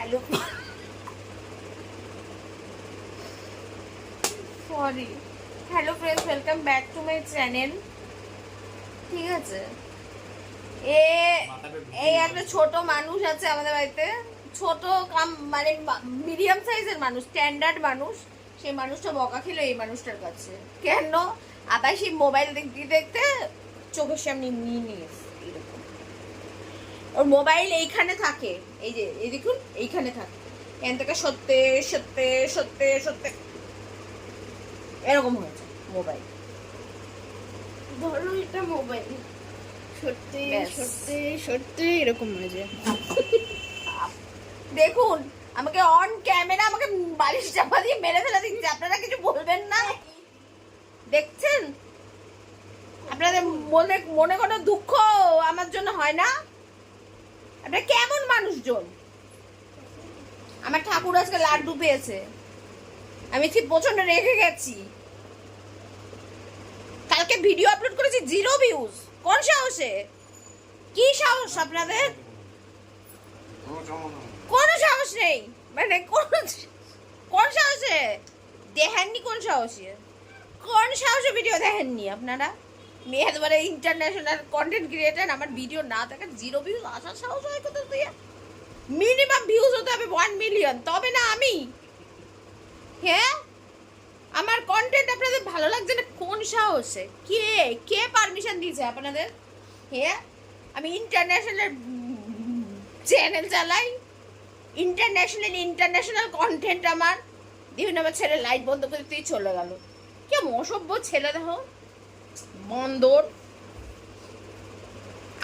Hello sorry hello friends, welcome back to my channel. ঠিক আছে, এই একটা ছোট মানুষ আছে আমাদের বাড়িতে, ছোট মানে মিডিয়াম সাইজের মানুষ, স্ট্যান্ডার্ড মানুষ। সেই মানুষটা বকা খেলো এই মানুষটার কাছে। কেন? আবার সেই মোবাইল দেখতে দেখতে চোখের সামনে নিয়ে নিয়েছে এরকম। ওর মোবাইল এইখানে থাকে, এই যে এই দেখুন এইখানে থাকে, এখান থেকে সত্যি সত্যি সত্যি সত্যি এরকম হয়েছে মোবাইল। ধরো এটা মোবাইল, সত্যি সত্যি সত্যি এরকম হয়েছে। দেখুন আমাকে অন ক্যামেরা আমাকে বালিশ চাপা দিয়ে মেরে ফেলে দিচ্ছে। আপনারা কিছু বলবেন না? দেখছেন, আপনাদের মনে মনে কোনো দুঃখ আমার জন্য হয় না? আপনারা কেমন মানুষজন? আমার ঠাকুর আজকে লাড্ডু পেয়েছে, আমি ঠিক প্রচন্ড রেগে গেছি। কালকে ভিডিও আপলোড করেছি, 0 ভিউজ। কোন সাহসে? কি সাহস আপনাদের? কোন সাহস নেই, মানে কোন সাহসে দেখেননি? কোন সাহসে ভিডিও দেখেননি আপনারা? মেয়ে তোমার ইন্টারন্যাশনাল কন্টেন্ট ক্রিয়েটার, আমার ভিডিও না থাকে 0 ভিউজ আসার সাহস হয় কোথা দিয়ে? মিনিমাম ভিউজ হতে হবে 1 মিলিয়ন, তবে না আমি। হ্যাঁ, আমার কন্টেন্ট আপনাদের ভালো লাগছে না? কোন সাহসে? কে পারমিশন দিয়েছে আপনাদের? হ্যাঁ, আমি ইন্টারন্যাশনাল চ্যানেল চালাই, ইন্টারন্যাশনাল কন্টেন্ট আমার। বিভিন্ন আমার ছেলে লাইট বন্ধ করে তুই চলে গেল। কেমন অসভ্য ছেলে দেখো, বন্দর।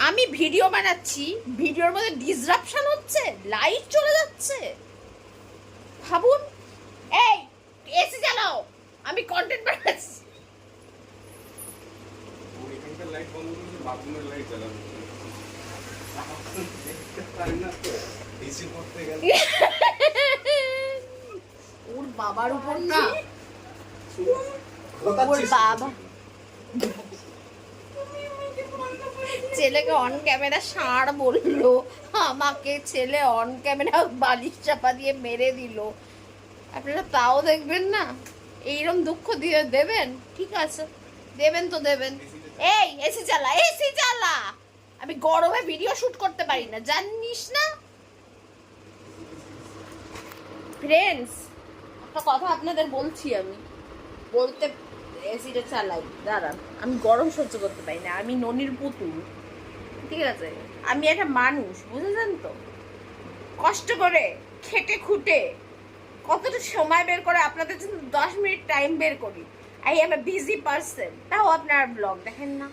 আমি ভিডিও বানাচ্ছি, ভিডিওর মধ্যে ডিসরাপশন হচ্ছে, লাইট চলে যাচ্ছে। ভাবুন, এই এসি চালাও, আমি কন্টেন্ট বানাচ্ছি। ওর বাবার উপর না, ওর বাবা ছেলেকে অন ক্যামেরা ষাঁড় বললো, আমাকে ছেলে অন ক্যামেরা বালিশ চাপা দিয়ে মেরে দিল। আপনারা তাও দেখবেন না? এইরকম দুঃখ দিয়ে দেবেন? ঠিক আছে, দেবেন তো দেবেন। এই এসি চালা, এসি চালা। আমি গরমে ভিডিও শুট করতে পারি না, জানিস না? ফ্রেন্ডস, একটা কথা আপনাদের বলছি, আমি বলতে এসিটা চালাই, দাঁড়ান। আমি গরম সহ্য করতে পারি না, আমি ননির পুতুল। ঠিক আছে, আমি একটা মানুষ, বুঝেছেন তো? কষ্ট করে খেটে খুঁটে কতটা সময় বের করে আপনাদের জন্য 10 মিনিট টাইম বের করি। I M A busy person, তাও আপনার ব্লগ দেখেন না।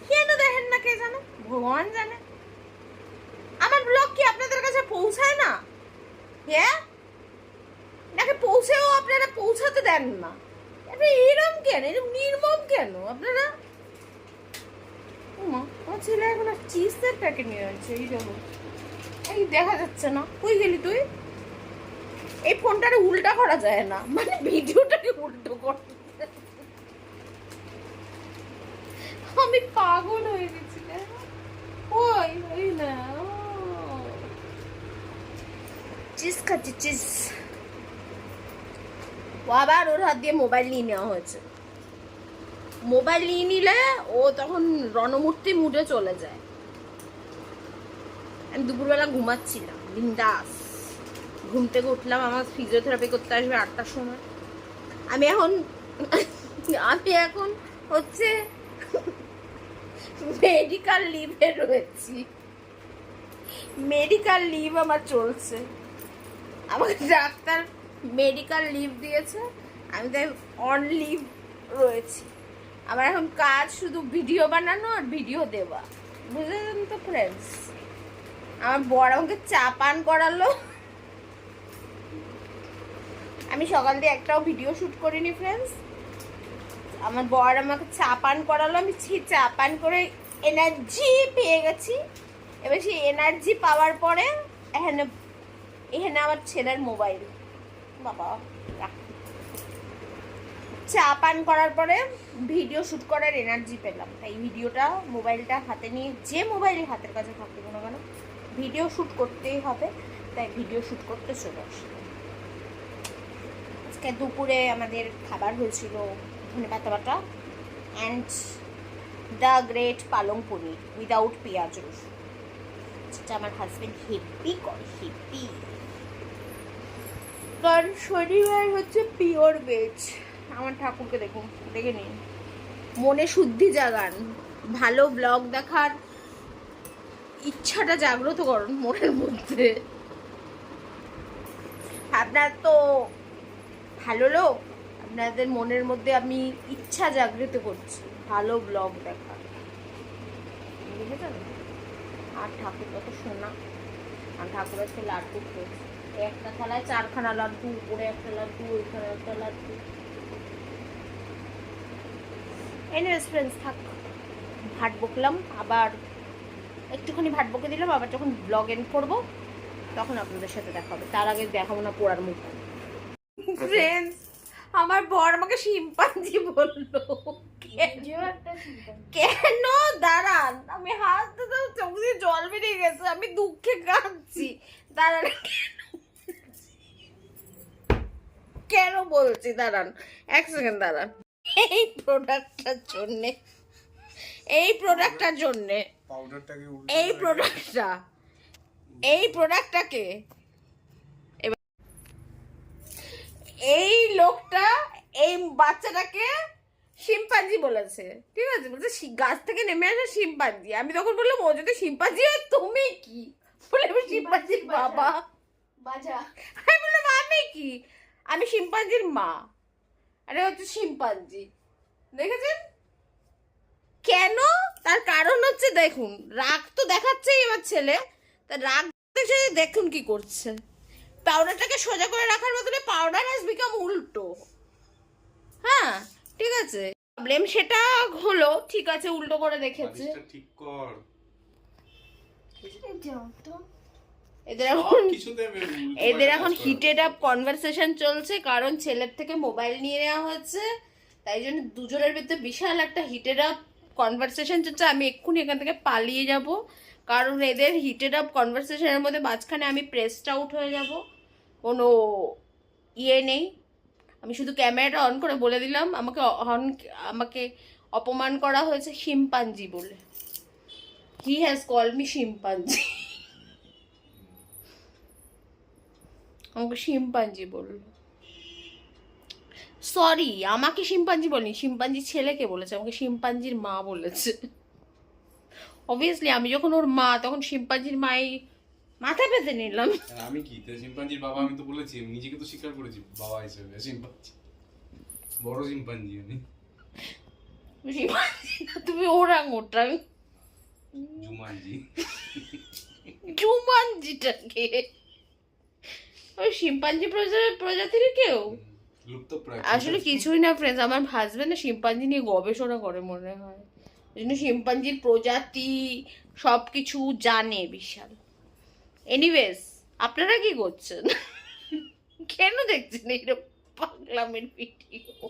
কেন দেখেন না কে জানে? ভগবান জানে। আমার ব্লগ কি আপনাদের কাছে পৌঁছায় না? হ্যাঁ, নাকি পৌঁছেও আপনারা পৌঁছাতে দেন না? এরম কেন, এরম নির্মম কেন আপনারা? আমার ছেলে এখন চিপসের প্যাকেট নিয়ে যাচ্ছে, এই দেখো, এই দেখা যাচ্ছে না। কই গেলি তুই? এই ফোনটারে উল্টা করা যায় না, মানে ভিডিওটাকে উল্টো করতে। আমি পাগল হয়ে গেছি। ওই ওই না, চিজ খাচ্ছি, চিজ। ও আবার ওর হাত দিয়ে মোবাইল নিয়ে নেওয়া হয়েছে। মোবাইল নিয়ে নিলে ও তখন রণমূর্তি মুডে চলে যায়। আমি দুপুরবেলা ঘুমাচ্ছিলাম বিন্দাস, ঘুম থেকে উঠলাম, আমার ফিজিওথেরাপি করতে আসবে 8টার সময়। আমি এখন হচ্ছে মেডিকেল লিভে রয়েছি, মেডিকেল লিভ আমার চলছে। আমাকে ডাক্তার মেডিকেল লিভ দিয়েছে, আমি তাই অন লিভ রয়েছি। আমার এখন কাজ শুধু ভিডিও বানানো আর ভিডিও দেওয়া, বুঝলেন তো ফ্রেন্ডস? আমার বর আমাকে চা পান করালো। আমি সকাল দিয়ে একটাও ভিডিও শুট করিনি ফ্রেন্ডস। আমার বর আমাকে চা পান করালো, আমি চা পান করে এনার্জি পেয়ে গেছি। এবার সেই এনার্জি পাওয়ার পরে এখানে আমার ছেলের মোবাইল, বাবা চা পান করার পরে ভিডিও শুট করার এনার্জি পেলাম। তাই ভিডিওটা মোবাইলটা হাতে নিয়ে, যে মোবাইল হাতের কাছে থাকবে না কেন, ভিডিও শুট করতেই হবে। তাই ভিডিও শ্যুট করতে চলে আসলো। আজকে দুপুরে আমাদের খাবার হয়েছিল ধনেপাতা বাটা অ্যান্ড দ্য গ্রেট পালং পনির উইদাউট পেঁয়াজ রসুন, যেটা আমার হাজবেন্ড হেভি করে, হেভি। কারণ শনিবার হচ্ছে পিওর ভেজ। আমার ঠাকুরকে দেখুন, দেখে নিন, মনে শুদ্ধি জাগান, ভালো ব্লগ দেখার ইচ্ছাটা জাগ্রত করুন মনের মধ্যে। আপনার তো ভালো লোক, আপনাদের মনের মধ্যে আমি ইচ্ছা জাগৃত করছি ভালো ব্লগ দেখার, বুঝেছেন? আর ঠাকুর কত সোনা, আর ঠাকুর আজকে লাড্ডু খেয়েছে, একটা থালায় 4খানা লাড্ডু, উপরে একটা লাড্ডু, ওইখানে একটা লাড্ডু। এনিওয়েজ ফ্রেন্ডস, থাক, ভাট বকলাম, আবার একটুখানি ভাট বকে দিলাম, আবার যখন ব্লগ এন্ড করবো তখন আপনাদের সাথে দেখা হবে। তার আগে দেখাবো না পোড়ার মুখ। ফ্রেন্ডস, আমার বর আমাকে শিম্পাঞ্জি বললো। কেন? দাঁড়ান, আমি হাসতে তো চোখ দিয়ে জল বেরিয়ে গেছে, আমি দুঃখে কাঁদছি। দাঁড়ান, কেন বলছি, দাঁড়ান 1 সেকেন্ড দাঁড়ান। এই প্রোডাক্টটার জন্যে, এই প্রোডাক্টটার জন্যে, এই প্রোডাক্টটাকে এই লোকটা এই বাচ্চাটাকে শিম্পাঞ্জি বলেছে, ঠিক আছে? বলছে গাছ থেকে নেমে আসে শিম্পাঞ্জি। আমি তখন বললাম, ও যদি শিম্পাঞ্জি হয় তুমি কি? বলে আমি শিম্পাঞ্জির বাবা। আমি বললাম আমি কি? আমি শিম্পাঞ্জির মা, আরে হচ্ছে শিম্পাঞ্জি। দেখেছেন কেন? তার কারণ হচ্ছে, দেখুন, রাগ তো দেখাচ্ছেই এবার ছেলে, তার রাগ দেখে দেখুন কি করছে। পাউডারটাকে সোজা করে রাখার বদলে পাউডার হ্যাজ বিকাম উল্টো। হ্যাঁ, ঠিক আছে, প্রবলেম সেটা হলো, ঠিক আছে, উল্টো করে দেখেছে। ঠিক কর। এদের এখন হিটেড আপ কনভারসেশন চলছে, কারণ ছেলের থেকে মোবাইল নিয়ে নেওয়া হয়েছে, তাই জন্য দুজনের ভিতরে বিশাল একটা হিটেড আপ কনভারসেশন চলছে। আমি এক্ষুনি এখান থেকে পালিয়ে যাব, কারণ এদের হিটেড আপ কনভারসেশনের মধ্যে মাঝখানে আমি প্রেসড আউট হয়ে যাব। কোনো ইয়ে নেই, আমি শুধু ক্যামেরাটা অন করে বলে দিলাম আমাকে অপমান করা হয়েছে শিম্পাঞ্জি বলে। He has call me chimpanzee, আমাকে শিম্পাঞ্জি বলল। সরি, আমাকে শিম্পাঞ্জি বলেনি, শিম্পাঞ্জি ছেলেকে বলেছে, আমাকে শিম্পাঞ্জির মা বলেছে। অবভিয়াসলি আমি যখন ওর মা, তখন শিম্পাঞ্জির মাই মাথা পেতে নিলাম। আমি কি শিম্পাঞ্জির বাবা? আমি তো বলেছি, নিজেকে তো স্বীকার করেছি বাবা হিসেবে। শিম্পাঞ্জি, বড় শিম্পাঞ্জি আমি। তুমি ওরাং ওটাং, জুমানজি, জুমানজিটাকে ওই শিম্পাঞ্জি প্রজাতির কেউ লুপ্তপ্রায়। আসলে কিছুই না ফ্রেন্ডস, আমার হাজবেন্ড না শিম্পাঞ্জি নিয়ে গবেষণা করে মনে হয়, ওই জন্য শিম্পাঞ্জির প্রজাতি সবকিছু জানে বিশাল। এনিওয়েজ, আপনারা কি করছেন? কেন দেখছেন এইরকম পাগলামের ভিডিও?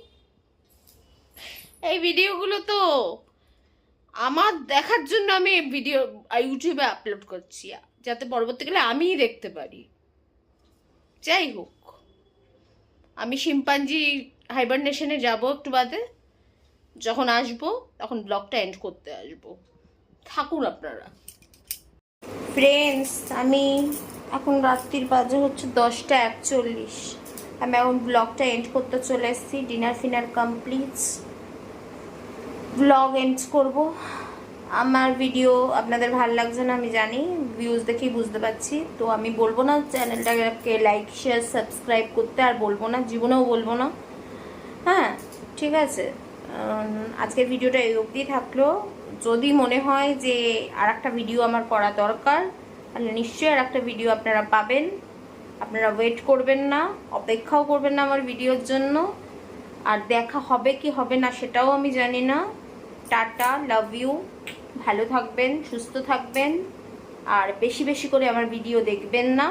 এই ভিডিওগুলো তো আমার দেখার জন্য আমি ভিডিও ইউটিউবে আপলোড করছি, যাতে পরবর্তীকালে আমিই দেখতে পারি। যাই হোক, আমি শিম্পাঞ্জি হাইবারনেশনে যাব একটু বাদে, যখন আসবো তখন ব্লগটা এন্ড করতে আসবো, থাকুন আপনারা। ফ্রেন্ডস, আমি এখন রাত্রির বাজে হচ্ছে 10:41, আমি এখন ব্লগটা এন্ড করতে চলে এসেছি। ডিনার ফিনার কমপ্লিট, ব্লগ এন্ড করব। আমার ভিডিও আপনাদের ভালো লাগছে না আমি জানি, ভিউজ দেখেই বুঝতে পারছি, তো আমি বলবো না চ্যানেলটাকে লাইক শেয়ার সাবস্ক্রাইব করতে, আর বলবো না, জীবনেও বলবো না। হ্যাঁ, ঠিক আছে, আজকের ভিডিওটা এই অবধি থাকলো। যদি মনে হয় যে আর একটা ভিডিও আমার করা দরকার, তাহলে নিশ্চয়ই আর একটা ভিডিও আপনারা পাবেন। আপনারা ওয়েট করবেন না, অপেক্ষাও করবেন না আমার ভিডিওর জন্য। আর দেখা হবে কি হবে না সেটাও আমি জানি না। টাটা, লাভ ইউ, ভালো থাকবেন, সুস্থ থাকবেন, আর বেশি বেশি করে আমার ভিডিও দেখবেন না।